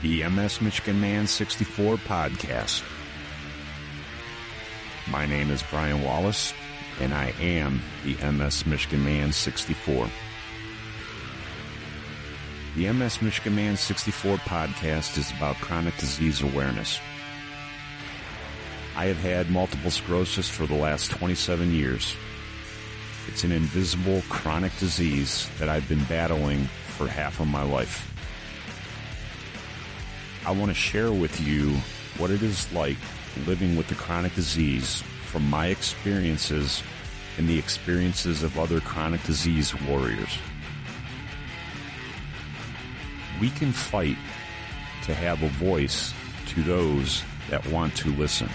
the MS Michigan Man 64 podcast. My name is Brian Wallace, and I am the MS Michigan Man 64. The MS Michigan Man 64 podcast is about chronic disease awareness. I have had multiple sclerosis for the last 27 years. It's an invisible chronic disease that I've been battling for half of my life. I want to share with you what it is like living with the chronic disease from my experiences and the experiences of other chronic disease warriors. We can fight to have a voice to those that want to listen.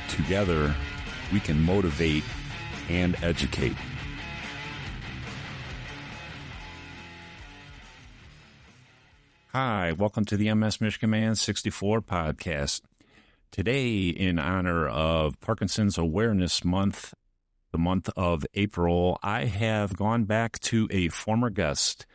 Together, we can motivate and educate. Hi, welcome to the MS Michigan Man 64 podcast. Today, in honor of Parkinson's Awareness Month, the month of April, I have gone back to a former guest.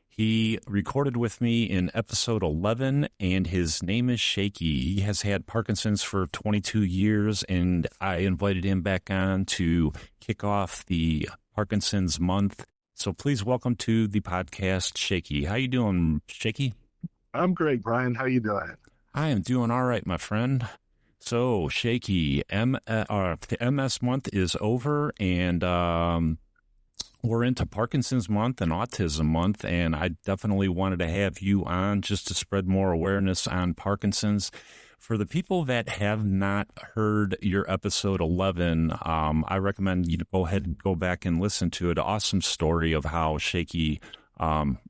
He recorded with me in episode 11, and his name is Shakey. He has had Parkinson's for 22 years, and I invited him back on to kick off the Parkinson's Month. So please welcome to the podcast, Shakey. How you doing, Shakey? I'm great, Brian. How you doing? I am doing all right, my friend. So, Shakey, the MS month is over, and we're into Parkinson's month and Autism month, and I definitely wanted to have you on just to spread more awareness on Parkinson's. For the people that have not heard your episode 11, I recommend you go ahead and go back and listen to it. Awesome story of how Shakey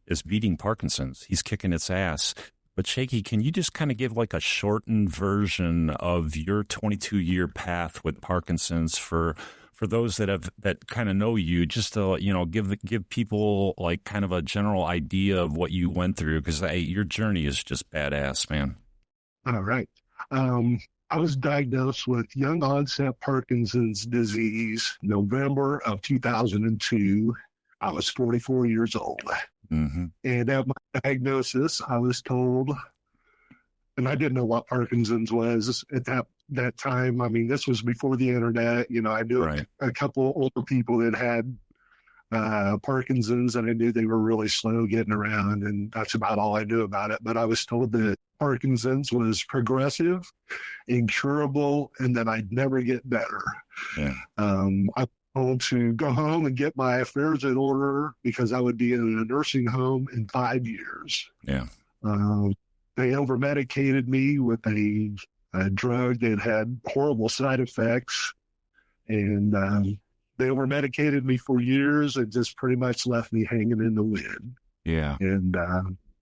is beating Parkinson's. He's kicking its ass. But Shakey, can you just kind of give like a shortened version of your 22-year path with Parkinson's for those that kind of know you, just to, give people like kind of a general idea of what you went through, because your journey is just badass, man. All right. I was diagnosed with young onset Parkinson's disease, November of 2002. I was 44 years old. Mm-hmm. And at my diagnosis, I was told, and I didn't know what Parkinson's was at that time. I mean, this was before the internet. I knew a couple older people that had Parkinson's, and I knew they were really slow getting around, and that's about all I knew about it. But I was told that Parkinson's was progressive, incurable, and that I'd never get better. Yeah. I to go home and get my affairs in order because I would be in a nursing home in 5 years. Yeah. They over-medicated me with a drug that had horrible side effects. And they over-medicated me for years and just pretty much left me hanging in the wind. Yeah. And I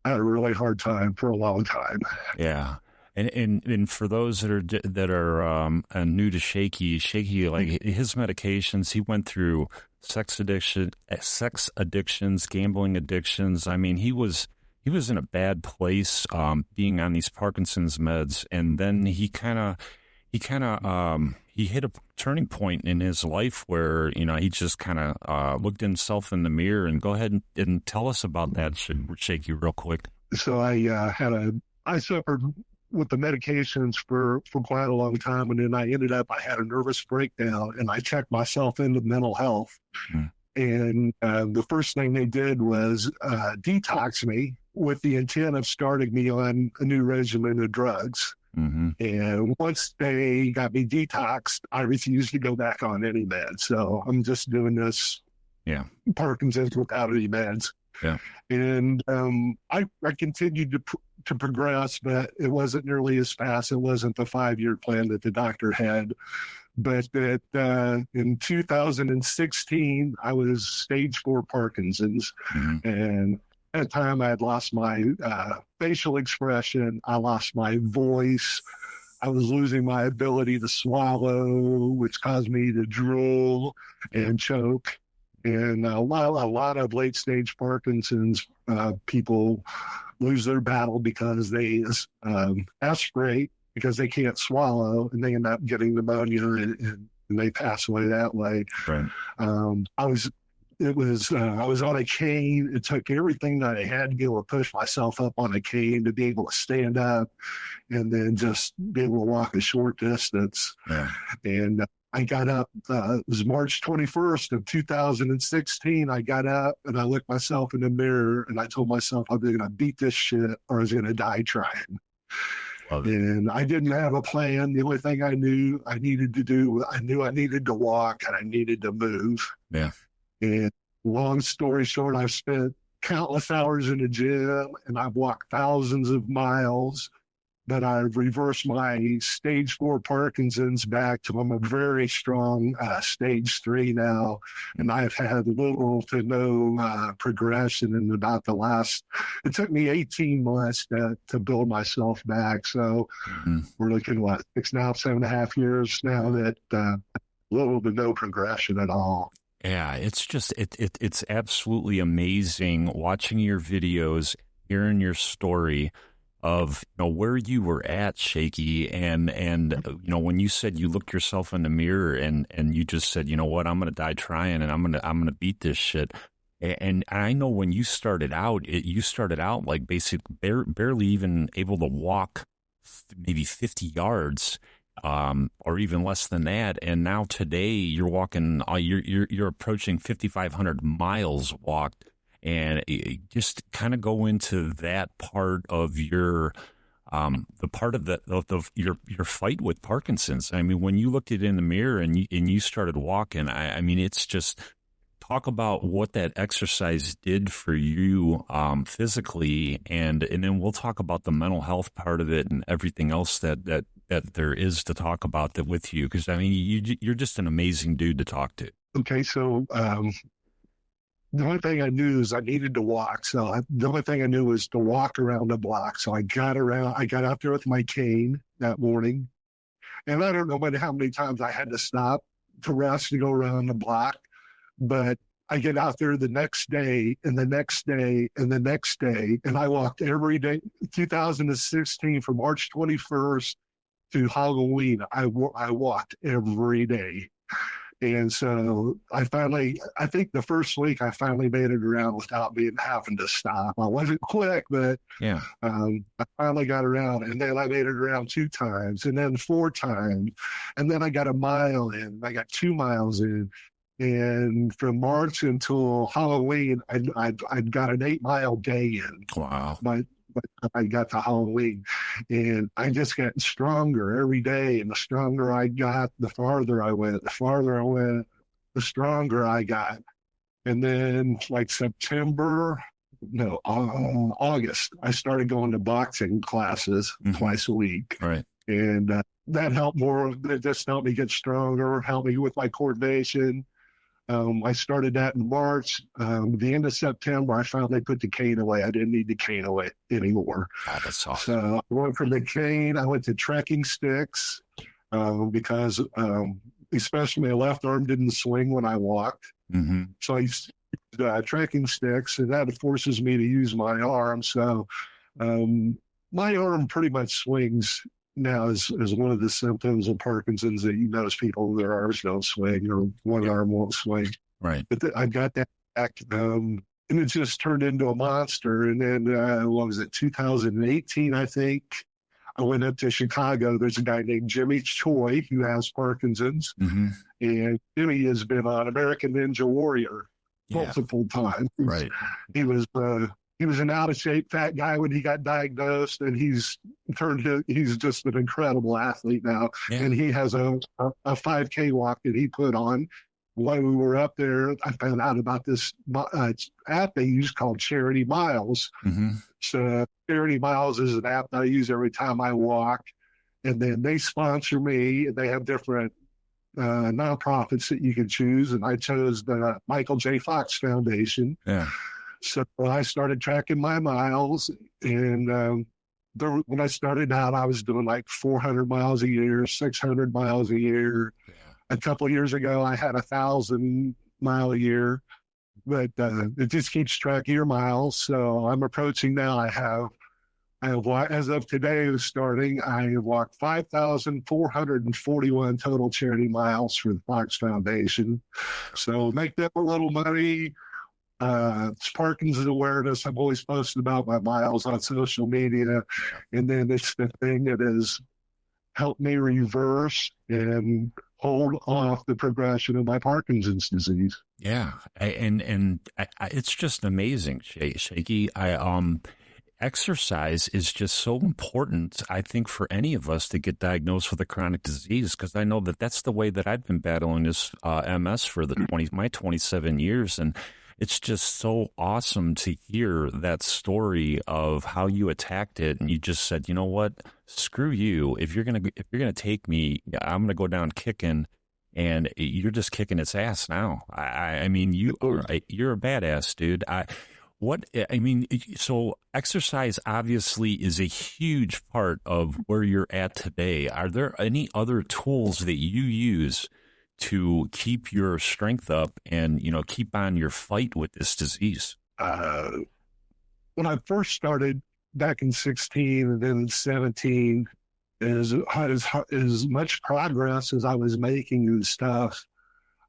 had a really hard time for a long time. Yeah. And for those that are new to Shakey, like his medications, he went through sex addictions, gambling addictions. I mean, he was in a bad place, being on these Parkinson's meds, and then he hit a turning point in his life where he just kind of looked himself in the mirror. And go ahead and tell us about that, Shakey, real quick. So I suffered with the medications for quite a long time. And then I had a nervous breakdown, and I checked myself into mental health. Mm. And the first thing they did was detox me with the intent of starting me on a new regimen of drugs. Mm-hmm. And once they got me detoxed, I refused to go back on any meds. So I'm just doing this Parkinson's without any meds. Yeah. And I continued to progress, but it wasn't nearly as fast. It wasn't the 5-year plan that the doctor had. But in 2016, I was stage 4 Parkinson's. Mm-hmm. And at the time, I had lost my facial expression. I lost my voice. I was losing my ability to swallow, which caused me to drool and choke. And a lot of late-stage Parkinson's people lose their battle because they aspirate because they can't swallow, and they end up getting pneumonia, and they pass away that way. Right. I was it was, I was on a cane. It took everything that I had to be able to push myself up on a cane to be able to stand up and then just be able to walk a short distance. Yeah. And I got up, it was March 21st of 2016. I got up and I looked myself in the mirror and I told myself I was going to beat this shit or I was going to die trying. Love it. And I didn't have a plan. The only thing I knew I needed to do, I knew I needed to walk and I needed to move. Yeah. And long story short, I've spent countless hours in the gym and I've walked thousands of miles, but I've reversed my stage 4 Parkinson's back to I'm a very strong stage 3 now. And I've had little to no progression in about the last, it took me 18 months to build myself back. So we're looking at 7.5 years now that little to no progression at all. Yeah, it's just it's absolutely amazing watching your videos, hearing your story of where you were at, Shakey, and when you said you looked yourself in the mirror and you just said, you know what, I'm gonna die trying and I'm gonna beat this shit. And I know when you started out, like basically barely even able to walk maybe 50 yards. Or even less than that. And now today you're walking, you're approaching 5,500 miles walked, and just kind of go into that part of your, the part of your fight with Parkinson's. I mean, when you looked it in the mirror and you started walking, I mean, it's just talk about what that exercise did for you, physically, and then we'll talk about the mental health part of it and everything else that there is to talk about that with you, because I mean you're just an amazing dude to talk to. Okay, so the only thing I knew is I needed to walk. So the only thing I knew was to walk around the block. So I got out there with my cane that morning, and I don't know how many times I had to stop to rest to go around the block, but I get out there the next day and the next day and the next day, and I walked every day. 2016 from March 21st to Halloween, I walked every day. And so I think the first week I finally made it around without having to stop. I wasn't quick, but yeah, I finally got around, and then I made it around 2 times and then 4 times. And then I got a mile in, I got 2 miles in. And from March until Halloween, I'd got an 8-mile day in. Wow. But I got to Halloween, and I just got stronger every day. And the stronger I got, the farther I went. The farther I went, the stronger I got. And then like August, I started going to boxing classes twice a week. Right. And that helped more. It just helped me get stronger, helped me with my coordination. I started that in March. The end of September, I finally put the cane away. I didn't need the cane away anymore. God, that's awesome. So I went from the cane, I went to trekking sticks because especially my left arm didn't swing when I walked. So I used trekking sticks, and that forces me to use my arm. So my arm pretty much swings now is one of the symptoms of Parkinson's, that you notice people, their arms don't swing or one arm won't swing. Right. But I got that back, and it just turned into a monster. And then, 2018, I think, I went up to Chicago. There's a guy named Jimmy Choi who has Parkinson's. And Jimmy has been on American Ninja Warrior multiple times. Right. He was an out of shape fat guy when he got diagnosed, and he's just an incredible athlete now. Yeah. And he has a 5K walk that he put on. While we were up there, I found out about this app they use called Charity Miles. So Charity Miles is an app that I use every time I walk, and then they sponsor me. They have different nonprofits that you can choose, and I chose the Michael J. Fox Foundation. Yeah. So I started tracking my miles, and when I started out, I was doing like 400 miles a year, 600 miles a year. Yeah. A couple of years ago, I had 1,000 mile a year, but it just keeps track of your miles. So I'm approaching now. I have as of today, starting, I have walked 5,441 total charity miles for the Fox Foundation. So make them a little money. It's Parkinson's awareness. I'm always posting about my miles on social media. And then it's the thing that has helped me reverse and hold off the progression of my Parkinson's disease. Yeah. It's just amazing, Shakey. Exercise is just so important, I think, for any of us to get diagnosed with a chronic disease, because I know that that's the way that I've been battling this MS for my 27 years. And it's just so awesome to hear that story of how you attacked it. And you just said, you know what, screw you. If you're going to take me, I'm going to go down kicking. And you're just kicking its ass now. I mean, you're a badass, dude. So exercise obviously is a huge part of where you're at today. Are there any other tools that you use to keep your strength up and, keep on your fight with this disease? When I first started back in 16 and then 17, as much progress as I was making and stuff,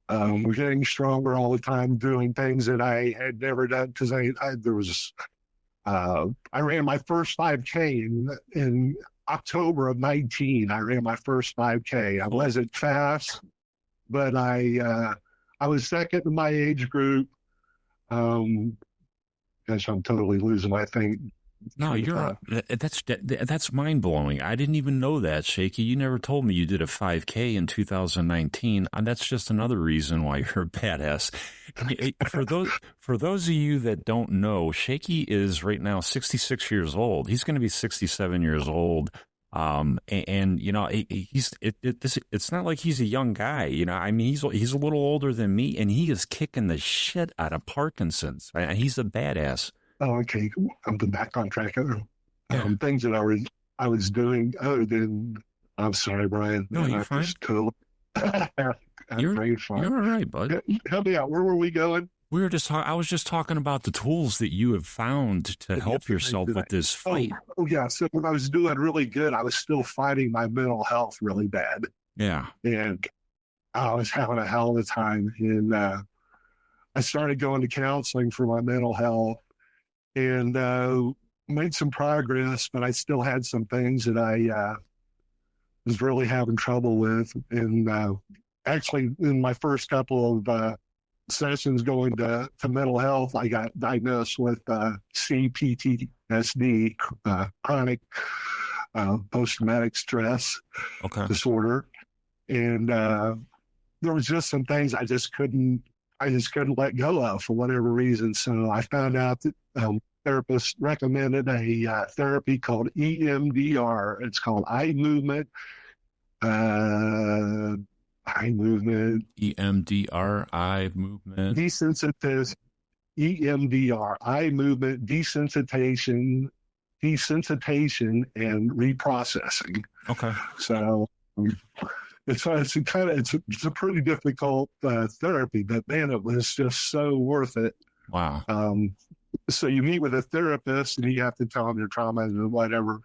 we're getting stronger all the time, doing things that I had never done, because I ran my first 5K in October of 19. I ran my first 5K. I wasn't fast, but I was second in my age group. Gosh, I'm totally losing my thing. No, that's mind blowing. I didn't even know that, Shakey. You never told me you did a 5K in 2019, and that's just another reason why you're a badass. For those of you that don't know, Shakey is right now 66 years old. He's going to be 67 years old. It's not like he's a young guy. I mean, he's a little older than me, and he is kicking the shit out of Parkinson's. He's a badass. Oh, okay. I'm back on track. Things that I was doing other than, I'm sorry, Brian. No, you're fine. You're all right, bud. Help me out. Where were we going? I was just talking about the tools that you have found to help yourself with this fight. Oh, yeah. So when I was doing really good, I was still fighting my mental health really bad. Yeah. And I was having a hell of a time. And I started going to counseling for my mental health, and made some progress, but I still had some things that I was really having trouble with. And actually, in my first couple of sessions going to mental health, I got diagnosed with CPTSD, chronic post-traumatic stress disorder. And there was just some things I just couldn't let go of for whatever reason. So I found out that therapist recommended a therapy called EMDR. It's called eye movement. EMDR, eye movement. Desensitization. EMDR, eye movement, desensitization, and reprocessing. Okay. So it's a pretty difficult therapy, but man, it was just so worth it. Wow. So you meet with a therapist and you have to tell them your trauma and whatever.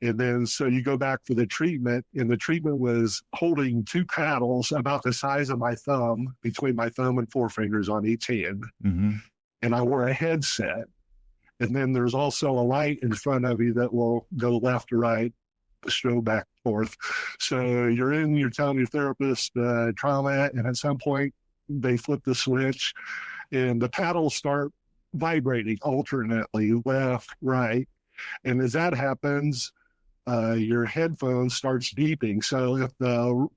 And then so you go back for the treatment, and the treatment was holding two paddles about the size of my thumb, between my thumb and forefingers on each hand. Mm-hmm. And I wore a headset. And then there's also a light in front of you that will go left or right, strobe back and forth. So you're telling your therapist trauma, and at some point they flip the switch and the paddles start vibrating alternately, left, right. And as that happens, your headphone starts beeping. So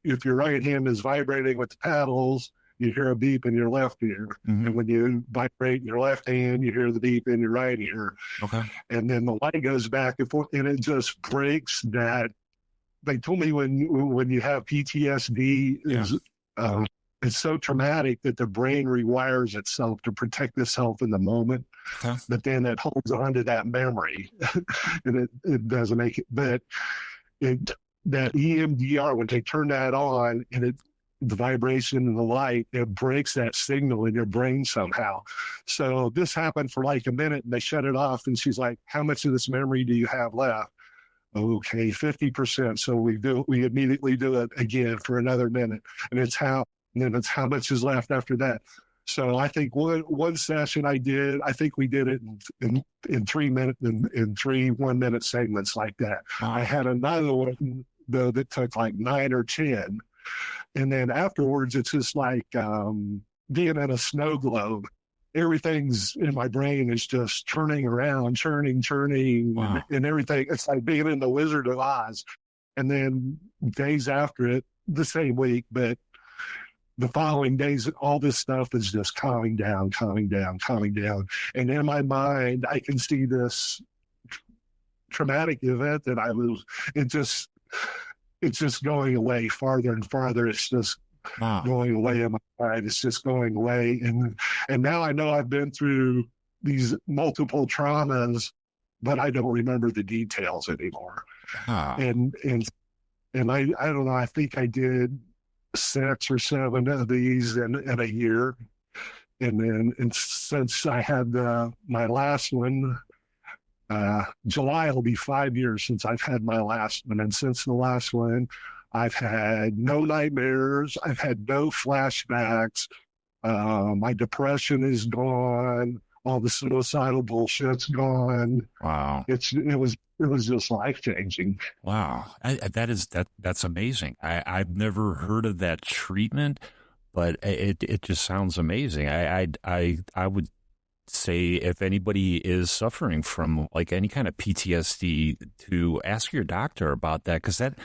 if your right hand is vibrating with the paddles, you hear a beep in your left ear. Mm-hmm. And when you vibrate your left hand, you hear the beep in your right ear. Okay. And then the light goes back and forth, and it just breaks that. They told me when you have PTSD, it's so traumatic that the brain rewires itself to protect itself in the moment. Okay. But then it holds on to that memory, and it doesn't make it. But that EMDR, when they turn that on, and the vibration and the light, it breaks that signal in your brain somehow. So this happened for like a minute and they shut it off. And she's like, how much of this memory do you have left? Okay, 50%. So we immediately do it again for another minute. And then it's how much is left after that. So I think one session I think we did it in 3 minute, in 1 minute segments like that. Wow. I had another one though that took like 9 or 10. And then afterwards, it's just like being in a snow globe. Everything's in my brain is just turning around, churning, wow. and everything. It's like being in the Wizard of Oz. And then days after it, the same week, but the following days, all this stuff is just calming down. And in my mind, I can see this traumatic event that it's just going away farther and farther. It's just going away in my mind. It's just going away. And now I know I've been through these multiple traumas, but I don't remember the details anymore. And I don't know, I think I did 6 or 7 of these in a year. And since I had my last one, July will be 5 years since I've had my last one. And since the last one, I've had no nightmares. I've had no flashbacks. My depression is gone. All the suicidal bullshit's gone. Wow. It was just life changing. Wow. That's amazing. I've never heard of that treatment, but it just sounds amazing. I would say if anybody is suffering from like any kind of PTSD, to ask your doctor about that, because that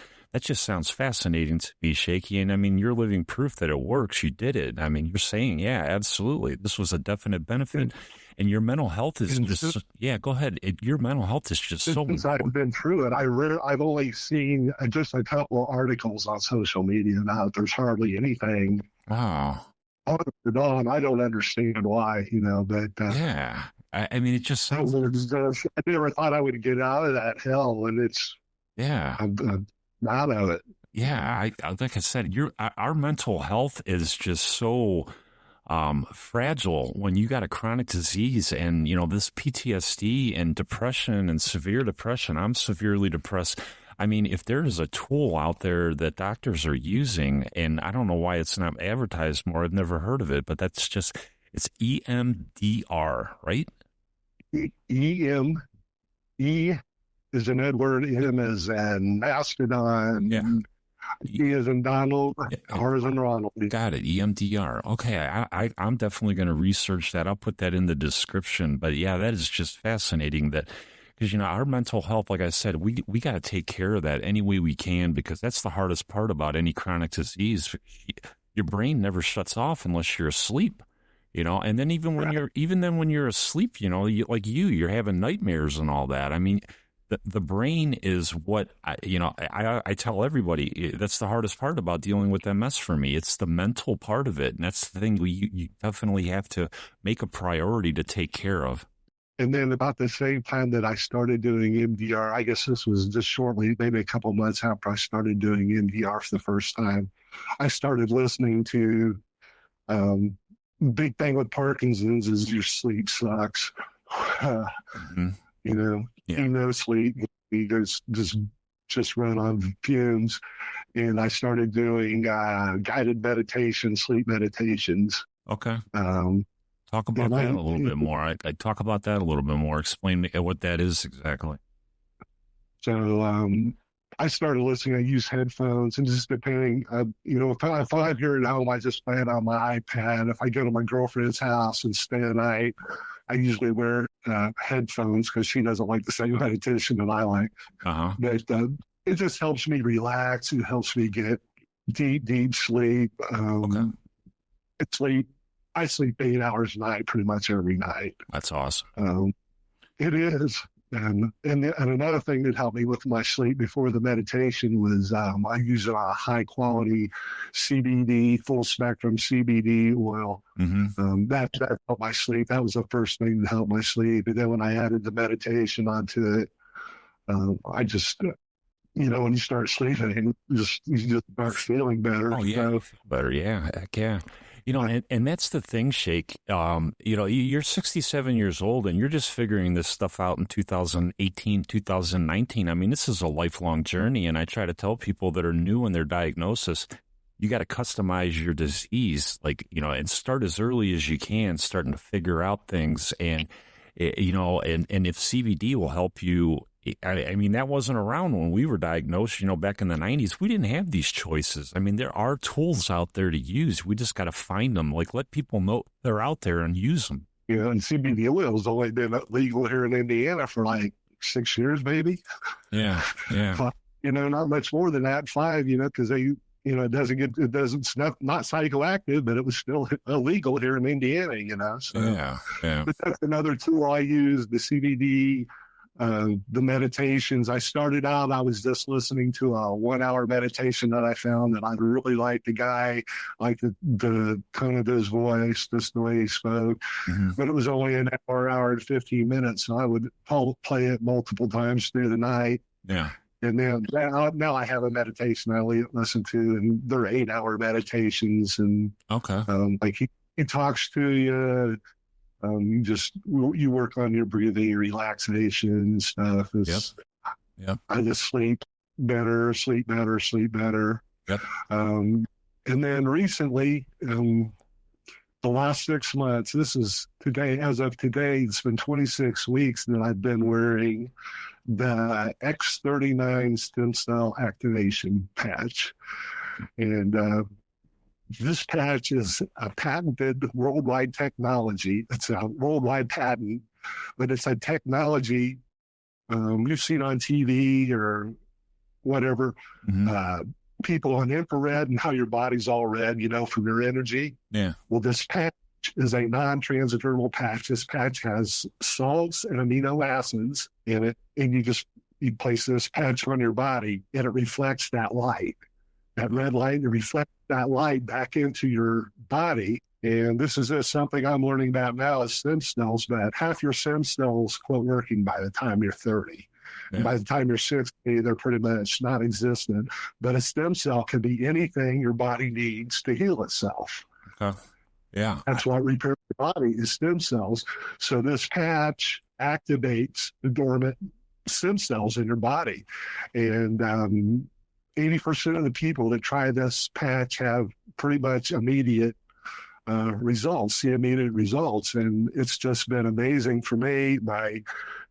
just sounds fascinating to me, Shakey. And I mean, you're living proof that it works. You did it. I mean, you're saying, yeah, absolutely, this was a definite benefit. And your mental health is just, go ahead. Your mental health is just so important. I've been through it. I've only seen just a couple of articles on social media now. There's hardly anything. Wow. On and on. I don't understand why, but yeah. I mean, it just sounds. I never thought I would get out of that hell, and I'm out of it. Yeah, like I said, our mental health is just so fragile when you got a chronic disease, and this PTSD and depression and severe depression. I'm severely depressed. I mean, if there is a tool out there that doctors are using, and I don't know why it's not advertised more, I've never heard of it, but it's EMDR, right? E is an Edward, M is an Mastodon, D is in Donald, R is in Ronald. Got it, EMDR. Okay, I'm definitely going to research that. I'll put that in the description. But yeah, that is just fascinating that. Because, our mental health, like I said, we got to take care of that any way we can, because that's the hardest part about any chronic disease. Your brain never shuts off unless you're asleep, and then even when you're asleep, you're having nightmares and all that. I mean, the brain is what, I tell everybody, that's the hardest part about dealing with MS for me. It's the mental part of it. And that's the thing you definitely have to make a priority to take care of. And then about the same time that I started doing MDR, I guess this was just shortly, maybe a couple months after I started doing MDR for the first time, I started listening to, big thing with Parkinson's is your sleep sucks. No sleep, you just run on fumes. And I started doing guided meditation, sleep meditations. Okay. Talk about that a little bit more. I talk about that a little bit more. Explain what that is exactly. So I started listening. I use headphones, and just depending, if I'm here at home, I just play it on my iPad. If I go to my girlfriend's house and stay the night, I usually wear headphones because she doesn't like the same meditation that I like. But it just helps me relax. It helps me get deep sleep. I sleep 8 hours a night pretty much every night. That's awesome. It is. And another thing that helped me with my sleep before the meditation was I use a high quality CBD, full spectrum CBD oil. That helped my sleep. That was the first thing that helped my sleep. And then when I added the meditation onto it, when you start sleeping, you just start feeling better. Oh yeah, you So, feel better. Yeah, heck yeah. And that's the thing, Shake. You're 67 years old and you're just figuring this stuff out in 2018, 2019. I mean, this is a lifelong journey. And I try to tell people that are new in their diagnosis, you got to customize your disease, and start as early as you can, starting to figure out things. And if CBD will help you, I mean, that wasn't around when we were diagnosed, back in the 90s. We didn't have these choices. I mean, there are tools out there to use. We just got to find them. Like, let people know they're out there and use them. and CBD oil's only been legal here in Indiana for like 6 years, maybe. Yeah, yeah. But, not much more than that, 5, because it's not psychoactive, but it was still illegal here in Indiana, So, yeah, yeah. But that's another tool I use, the CBD, the meditations. I started out, I was just listening to a 1 hour meditation that I found that I really liked the guy, like the tone of his voice, just the way he spoke. Mm-hmm. But it was only an hour and 15 minutes. So I would play it multiple times through the night. Yeah. And then now I have a meditation I listen to, and they're 8 hour meditations. And okay, like he talks to you. You work on your breathing, your relaxation and stuff. Yep. I just sleep better. Yep. And then recently, the last 6 months, this is today, as of today, it's been 26 weeks that I've been wearing the X39 stem cell activation patch. And this patch is a patented worldwide technology. It's a worldwide patent, but it's a technology you've seen on TV or whatever. Mm-hmm. People on infrared and how your body's all red, from your energy. Yeah. Well, this patch is a non-transdermal patch. This patch has salts and amino acids in it, and you place this patch on your body, and it reflects that light. That red light, it reflects that light back into your body. And this is just something I'm learning about now is stem cells, but half your stem cells quit working by the time you're 30. Yeah. By the time you're 60, they're pretty much non-existent. But a stem cell can be anything your body needs to heal itself. Okay. Yeah. That's what repairs the body is stem cells. So this patch activates the dormant stem cells in your body. And 80% of the people that try this patch have pretty much immediate results. And it's just been amazing for me. My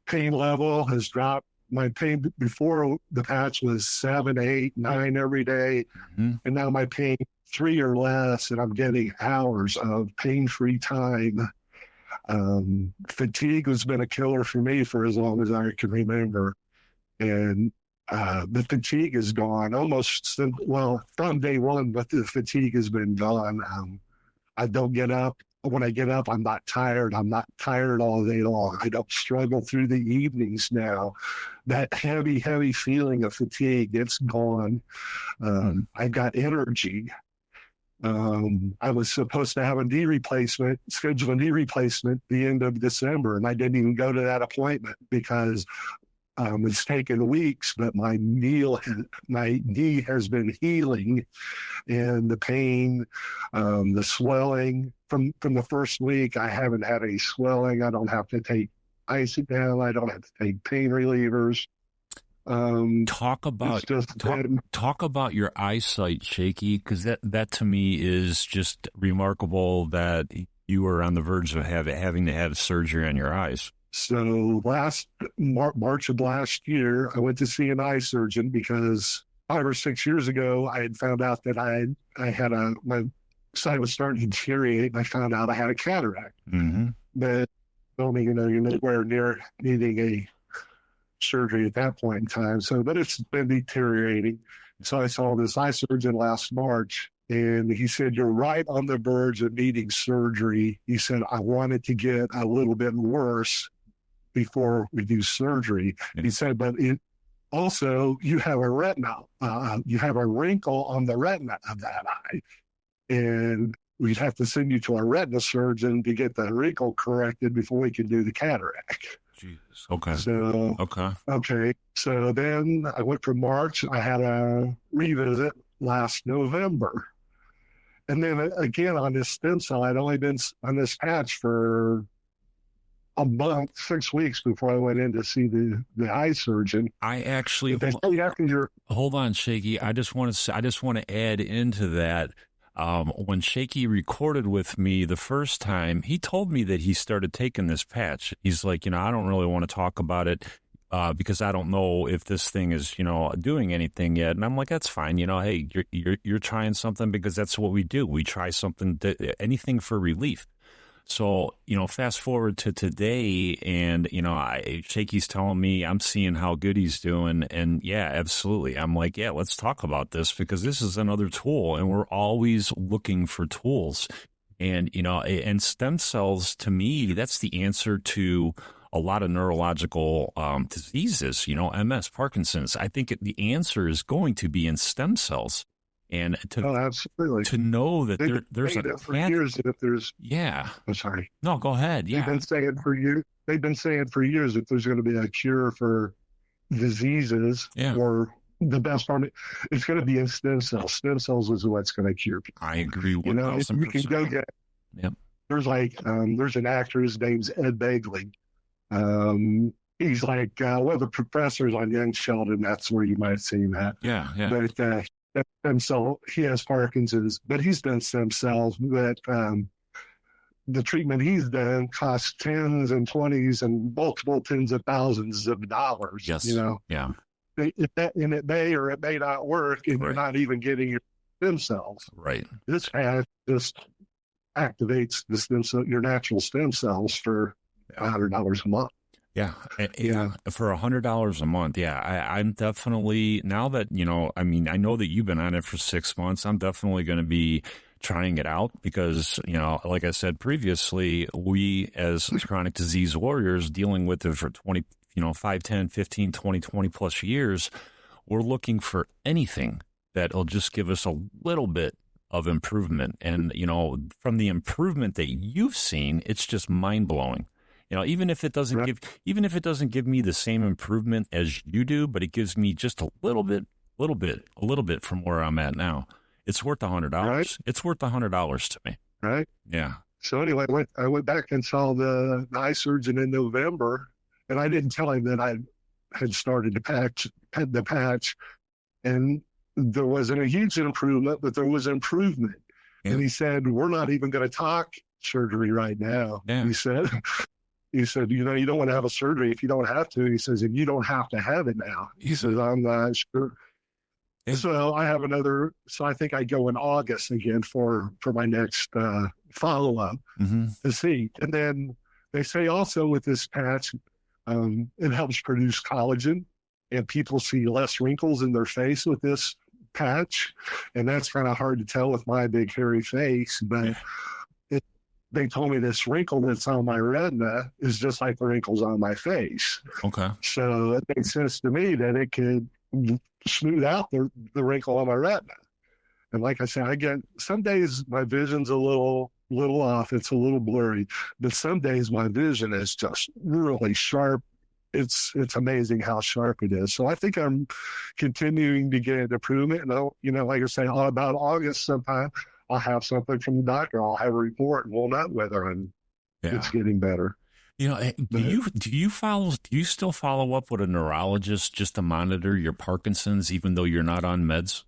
pain level has dropped. My pain before the patch was 7, 8, 9 every day. Mm-hmm. And now my pain 3 or less, and I'm getting hours of pain-free time. Fatigue has been a killer for me for as long as I can remember. And the fatigue is gone from day one, but the fatigue has been gone. I don't get up. When I get up, I'm not tired. I'm not tired all day long. I don't struggle through the evenings now. That heavy, heavy feeling of fatigue, it's gone. I got energy. I was supposed to have schedule a knee replacement the end of December, and I didn't even go to that appointment because it's taken weeks, but my knee has been healing, and the pain, the swelling from the first week, I haven't had any swelling. I don't have to take isotal. I don't have to take pain relievers. Talk about your eyesight, Shakey, because that to me is just remarkable that you were on the verge of having to have surgery on your eyes. So last March of last year, I went to see an eye surgeon because 5 or 6 years ago, I had found out that I had my sight was starting to deteriorate, and I found out I had a cataract. Mm-hmm. But only, you're nowhere near needing a surgery at that point in time. But it's been deteriorating. So I saw this eye surgeon last March, and he said, "You're right on the verge of needing surgery." He said, "I want it to get a little bit worse before we do surgery." Yeah. He said, "But also, you have a retina. You have a wrinkle on the retina of that eye. And we'd have to send you to a retina surgeon to get the wrinkle corrected before we can do the cataract." Jesus. Okay. So, Okay. okay. So then I went for March. I had a revisit last November. And then again on this stem cell, I'd only been on this patch for a month, 6 weeks before I went in to see the eye surgeon. I actually But they say after you're hold on, Shakey. I just want to add into that. When Shakey recorded with me the first time, he told me that he started taking this patch. He's like, I don't really want to talk about it because I don't know if this thing is, doing anything yet. And I'm like, that's fine. Hey, you're trying something because that's what we do. We try something, anything for relief. So, fast forward to today and, Shakey's telling me I'm seeing how good he's doing. And yeah, absolutely. I'm like, yeah, let's talk about this because this is another tool and we're always looking for tools. And, and stem cells to me, that's the answer to a lot of neurological diseases, MS, Parkinson's. I think the answer is going to be in stem cells. And absolutely to know that there's a for years that if there's I'm sorry. No, go ahead. Yeah. They've been saying for years that there's going to be a cure for diseases or the best part, it's going to be in stem cells. Stem cells is what's going to cure people. I agree 1,000%. If you can go get there's an actor, his name's Ed Begley. He's like one of the professors on Young Sheldon. That's where you might have seen that. Yeah. But stem cell, he has Parkinson's, but he's done stem cells. But the treatment he's done costs tens and twenties and multiple tens of thousands of dollars. Yes. Yeah. It may or it may not work, and you're not even getting your stem cells. Right. This patch just activates the stem cell, your natural stem cells for $100 a month. Yeah. For $100 a month. Yeah. I'm definitely, now that, I know that you've been on it for 6 months. I'm definitely going to be trying it out because, like I said previously, we as chronic disease warriors dealing with it for 5, 10, 15, 20, 20 plus years, we're looking for anything that'll just give us a little bit of improvement. And, from the improvement that you've seen, it's just mind blowing. Even if it doesn't give me the same improvement as you do, but it gives me just a little bit from where I'm at now. It's worth $100. Right? It's worth $100 to me. Right. Yeah. So anyway, I went back and saw the eye surgeon in November, and I didn't tell him that I had started the patch, and there wasn't a huge improvement, but there was improvement. Yeah. And he said, "We're not even going to talk surgery right now." Yeah. He said, you don't want to have a surgery if you don't have to. He says, and you don't have to have it now. He says, I'm not sure. Yeah. So I think I go in August again for my next follow-up to see. And then they say also with this patch, it helps produce collagen, and people see less wrinkles in their face with this patch. And that's kind of hard to tell with my big hairy face, but they told me this wrinkle that's on my retina is just like the wrinkles on my face. Okay. So it makes sense to me that it could smooth out the wrinkle on my retina. And like I said, some days my vision's a little off. It's a little blurry, but some days my vision is just really sharp. It's amazing how sharp it is. So I think I'm continuing to get improvement. And like I say, about August sometime, I'll have something from the doctor. I'll have a report, and we'll know whether it's getting better. Do you still follow up with a neurologist just to monitor your Parkinson's, even though you're not on meds?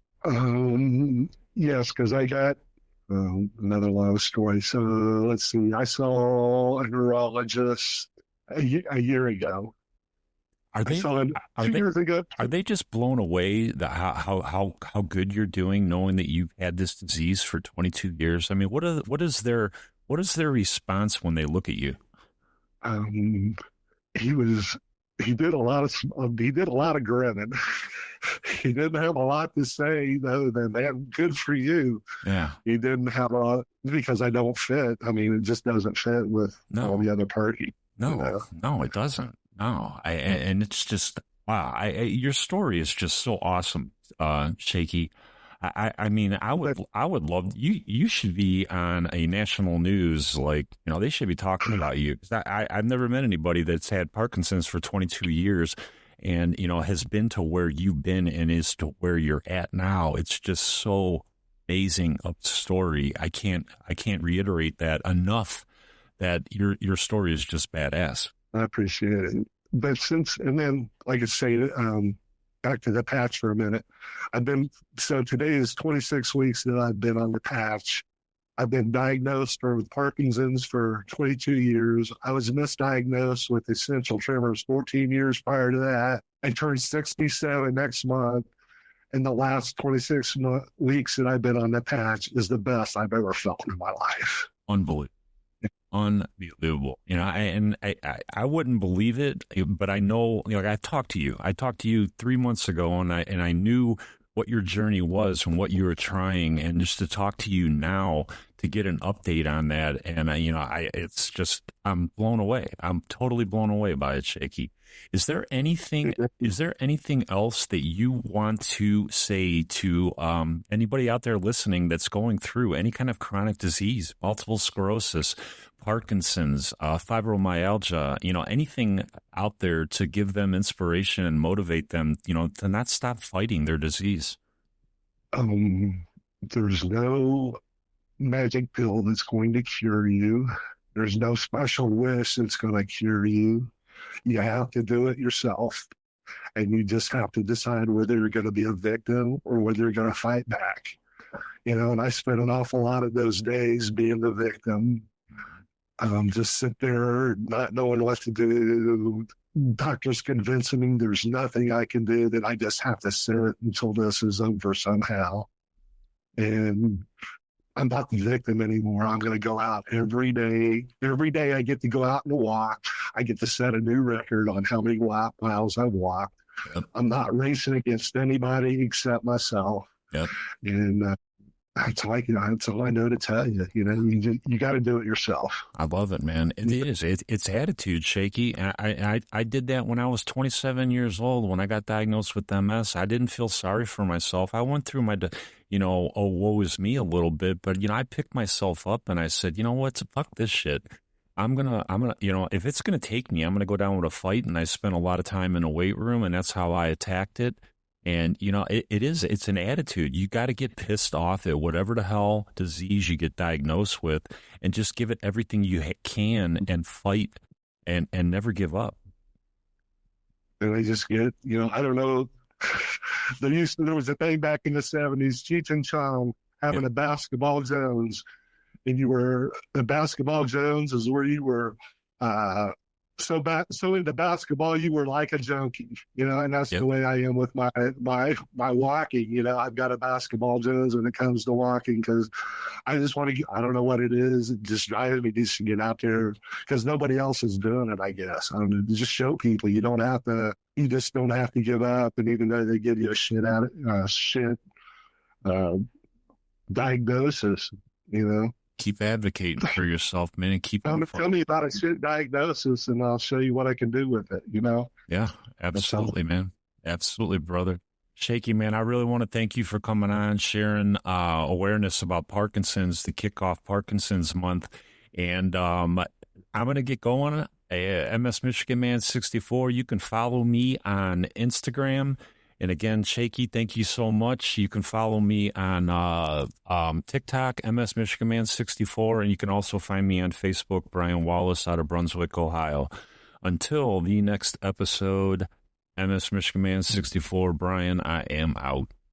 Yes, because I got another long story. So let's see. I saw a neurologist a year ago. Are they 2 years ago? Are they just blown away how good you're doing, knowing that you've had this disease for 22 years? I mean, what is their response when they look at you? He did a lot of grinning. He didn't have a lot to say other than that. Good for you. Yeah. He didn't have a lot because I don't fit. I mean, it just doesn't fit with all the other party. No, it doesn't. No, and it's just wow. Your story is just so awesome, Shakey. I mean, I would love you. You should be on a national news, like, you know, they should be talking about you. 'Cause I've never met anybody that's had Parkinson's for 22 years, and you know has been to where you've been and is to where you're at now. It's just so amazing a story. I can't reiterate that enough. That your story is just badass. I appreciate it. But and then, like I say, back to the patch for a minute. So today is 26 weeks that I've been on the patch. I've been diagnosed with Parkinson's for 22 years. I was misdiagnosed with essential tremors 14 years prior to that. I turned 67 next month. And the last 26 weeks that I've been on the patch is the best I've ever felt in my life. Unbelievable. Unbelievable. You know, I wouldn't believe it, but I know, you know, I talked to you 3 months ago, and I knew what your journey was and what you were trying, and just to talk to you now to get an update on that. And it's just, I'm blown away. I'm totally blown away by it, Shakey. Is there anything else that you want to say to anybody out there listening that's going through any kind of chronic disease, multiple sclerosis, Parkinson's, fibromyalgia, you know, anything out there to give them inspiration and motivate them, you know, to not stop fighting their disease? There's no magic pill that's going to cure you. There's no special wish that's going to cure you. You have to do it yourself. And you just have to decide whether you're going to be a victim or whether you're going to fight back. You know, and I spent an awful lot of those days being the victim. Just sit there not knowing what to do. Doctors convincing me there's nothing I can do, that I just have to sit until this is over somehow. And I'm not the victim anymore. I'm going to go out every day. Every day I get to go out and walk. I get to set a new record on how many miles I've walked. Yep. I'm not racing against anybody except myself. Yep. And that's all I know to tell you. You know, you got to do it yourself. I love it, man. It is. It's attitude, Shakey. I did that when I was 27 years old. When I got diagnosed with MS, I didn't feel sorry for myself. I went through my, oh, woe is me a little bit, but, you know, I picked myself up and I said, you know what, fuck this shit. I'm gonna, you know, if it's gonna take me, I'm gonna go down with a fight. And I spent a lot of time in a weight room, and that's how I attacked it. And, you know, it's an attitude. You got to get pissed off at whatever the hell disease you get diagnosed with, and just give it everything you can and fight and never give up. And I just get, you know, I don't know. There was a thing back in the 70s, Cheech and Chong having a basketball zones, and the basketball zones is where you were, so into basketball, you were like a junkie, you know, and that's the way I am with my walking. You know, I've got a basketball zones when it comes to walking, because I just want to, I don't know what it is. It just drives me just to get out there, because nobody else is doing it, I guess. I don't know, just show people you just don't have to give up. And even though they give you a shit diagnosis, you know. Keep advocating for yourself, man, and keep tell me about a shit diagnosis, and I'll show you what I can do with it, you know? Yeah, absolutely, man. Absolutely, brother. Shakey, man, I really want to thank you for coming on, sharing awareness about Parkinson's to kick off Parkinson's month. And I'm going to get going. MS Michigan Man 64. You can follow me on Instagram. And again, Shakey, thank you so much. You can follow me on TikTok, MS Michigan Man 64, and you can also find me on Facebook, Brian Wallace out of Brunswick, Ohio. Until the next episode, MS Michigan Man 64, Brian, I am out.